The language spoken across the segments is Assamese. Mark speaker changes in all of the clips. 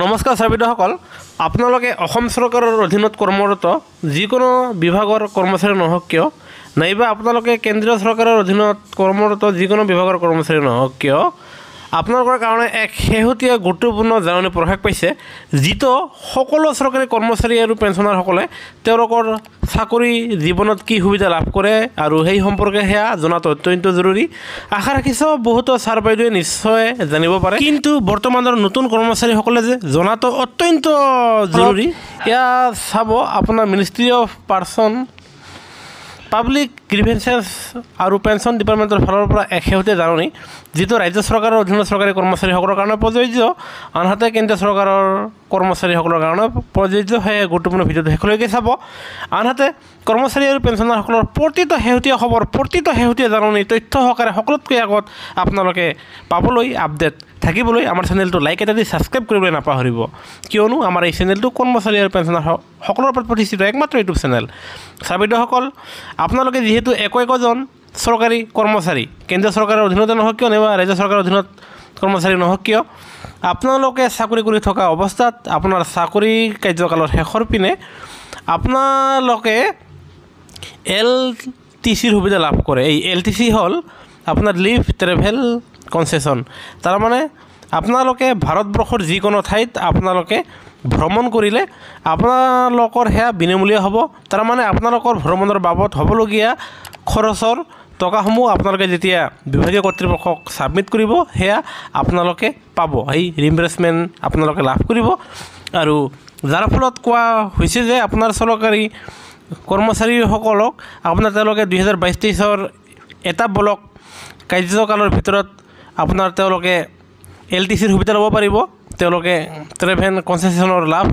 Speaker 1: নমস্কাৰ ছাৰবিদসকল, আপোনালোকে অসম চৰকাৰৰ অধীনত কৰ্মৰত যিকোনো বিভাগৰ কৰ্মচাৰী নহওক কিয় নাইবা আপোনালোকে কেন্দ্ৰীয় চৰকাৰৰ অধীনত কৰ্মৰত যিকোনো বিভাগৰ কৰ্মচাৰী নহওক কিয় আপোনালোকৰ কাৰণে এক শেহতীয়া গুৰুত্বপূৰ্ণ জাননী প্ৰকাশ পাইছে, যিটো সকলো চৰকাৰী কৰ্মচাৰী আৰু পেঞ্চনাৰসকলে তেওঁলোকৰ চাকৰি জীৱনত কি সুবিধা লাভ কৰে আৰু সেই সম্পৰ্কে সেয়া জনাটো অত্যন্ত জৰুৰী। আশা ৰাখিছোঁ বহুতো ছাৰ বাইদেৱে নিশ্চয় জানিব পাৰে, কিন্তু বৰ্তমানৰ নতুন কৰ্মচাৰীসকলে যে জনাটো অত্যন্ত জৰুৰী। এয়া চাব, আপোনাৰ মিনিষ্ট্ৰী অফ পাৰ্চন পাব্লিক গ্ৰিভেন্সেছ আৰু পেঞ্চন ডিপাৰ্টমেণ্টৰ ফালৰ পৰা এক শেহতীয়া জাননী, যিটো ৰাজ্য চৰকাৰৰ অধীনত চৰকাৰী কৰ্মচাৰীসকলৰ কাৰণে প্ৰযোজ্য, আনহাতে কেন্দ্ৰীয় চৰকাৰৰ কৰ্মচাৰীসকলৰ কাৰণে প্ৰযোজ্য। সেয়ে গুৰুত্বপূৰ্ণ ভিডিঅ'টো শেষলৈকে চাব। আনহাতে কৰ্মচাৰী আৰু পেঞ্চনাৰসকলৰ প্ৰতিটো শেহতীয়া খবৰ, প্ৰতিটো শেহতীয়া জাননী তথ্য সহকাৰে সকলোতকৈ আগত আপোনালোকে পাবলৈ, আপডেট থাকিবলৈ আমাৰ চেনেলটো লাইক এটা দি ছাবস্ক্ৰাইব কৰিবলৈ নাপাহৰিব, কিয়নো আমাৰ এই চেনেলটো কৰ্মচাৰী আৰু পেঞ্চনাৰ সকলৰ ওপৰত প্ৰতিষ্ঠিত একমাত্ৰ ইউটিউব চেনেল। ছাৰবিদসকল, আপোনালোকে যিহেতু একোজন চৰকাৰী কৰ্মচাৰী, কেন্দ্ৰীয় চৰকাৰৰ অধীনতে নহওক কিয় নাইবা ৰাজ্য চৰকাৰৰ অধীনত কৰ্মচাৰী নহওক কিয়, আপোনালোকে চাকৰি কৰি থকা অৱস্থাত আপোনাৰ চাকৰি কাৰ্যকালৰ শেষৰ পিনে আপোনালোকে LTCৰ সুবিধা লাভ কৰে। এই LTC হ'ল আপোনাৰ লিভ ট্ৰেভেল কনচেশ্যন। তাৰমানে আপোনালোকে ভাৰতবৰ্ষৰ যিকোনো ঠাইত আপোনালোকে ভ্ৰমণ কৰিলে আপোনালোকৰ সেয়া বিনামূলীয়া হ'ব। তাৰমানে আপোনালোকৰ ভ্ৰমণৰ বাবদ হ'বলগীয়া খৰচৰ টকাসমূহ আপোনালোকে যেতিয়া বিভাগীয় কৰ্তৃপক্ষক ছাবমিট কৰিব, সেয়া আপোনালোকে পাব, এই ৰিম্বাৰ্চমেণ্ট আপোনালোকে লাভ কৰিব। আৰু যাৰ ফলত কোৱা হৈছে যে আপোনাৰ চৰকাৰী কৰ্মচাৰীসকলক তেওঁলোকে 2022-23 এটা ব্লক কাৰ্যকালৰ ভিতৰত আপোনাৰ তেওঁলোকে LTCৰ সুবিধা ল'ব পাৰিব, তেওঁলোকে ট্ৰেভেল কনচেশ্যনৰ লাভ,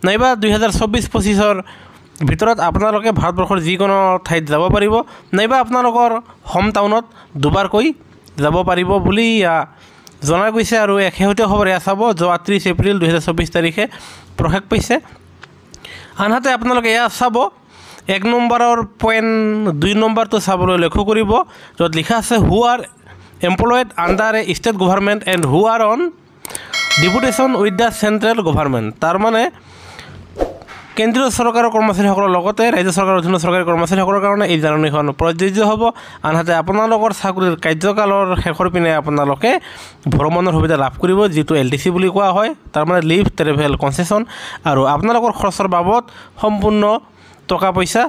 Speaker 1: নাইবা 2024-25 ভিতৰত আপোনালোকে ভাৰতবৰ্ষৰ যিকোনো ঠাইত যাব পাৰিব, নাইবা আপোনালোকৰ হোম টাউনত দুবাৰকৈ যাব পাৰিব বুলি জনা গৈছে। আৰু এক শেহতীয়া খবৰ এয়া চাব, যোৱা 30 এপ্ৰিল 2024 তাৰিখে প্ৰকাশ পাইছে। আনহাতে আপোনালোকে এয়া চাব, 1 নম্বৰৰ পইণ্ট 2 নম্বৰটো চাবলৈ লক্ষ্য কৰিব, য'ত লিখা আছে who are employed under a state government and who are on deputation with the central government. তাৰমানে কেন্দ্ৰীয় চৰকাৰৰ কৰ্মচাৰীসকলৰ লগতে ৰাজ্য চৰকাৰৰ অধীনত চৰকাৰী কৰ্মচাৰীসকলৰ কাৰণে এই জাননীখন প্ৰযোজ্য হ'ব। আনহাতে আপোনালোকৰ চাকৰিৰ কাৰ্যকালৰ শেষৰ পিনে আপোনালোকে ভ্ৰমণৰ সুবিধা লাভ কৰিব, যিটো LTC বুলি কোৱা হয়, তাৰমানে লিভ ট্ৰেভেল কনচেশ্যন। আৰু আপোনালোকৰ খৰচৰ বাবদ সম্পূৰ্ণ টকা পইচা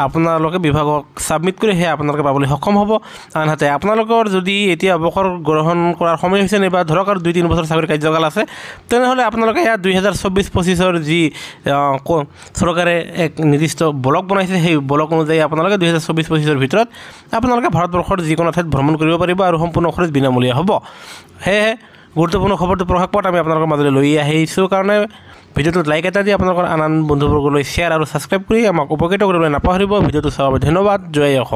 Speaker 1: আপোনালোকে বিভাগক ছাবমিট কৰি সেয়া আপোনালোকে পাবলৈ সক্ষম হ'ব। আনহাতে আপোনালোকৰ যদি এতিয়া অৱসৰ গ্ৰহণ কৰাৰ সময় হৈছে নাইবা ধৰক আৰু 2-3 বছৰ চাকৰি কাৰ্যকাল আছে, তেনেহ'লে আপোনালোকে এয়া 2024-25 যি চৰকাৰে এক নিৰ্দিষ্ট ব্লক বনাইছে, সেই ব্লক অনুযায়ী আপোনালোকে 2024-25 ভিতৰত আপোনালোকে ভাৰতবৰ্ষৰ যিকোনো ঠাইত ভ্ৰমণ কৰিব পাৰিব আৰু সম্পূৰ্ণ খৰচ বিনামূলীয়া হ'ব। সেয়েহে গুৰুত্বপূৰ্ণ খবৰটো প্ৰকাশ পোৱাত আমি আপোনালোকৰ মাজলৈ লৈ আহিছোঁ কাৰণে ভিডিঅ'টোত লাইক এটা দি আপোনালোকৰ আন বন্ধুবৰ্গলৈ শ্বেয়াৰ আৰু ছাবস্ক্ৰাইব কৰি আমাক উপকৃত কৰিবলৈ নাপাহৰিব। ভিডিঅ'টো চোৱাৰ বাবে ধন্যবাদ। জয় অসম।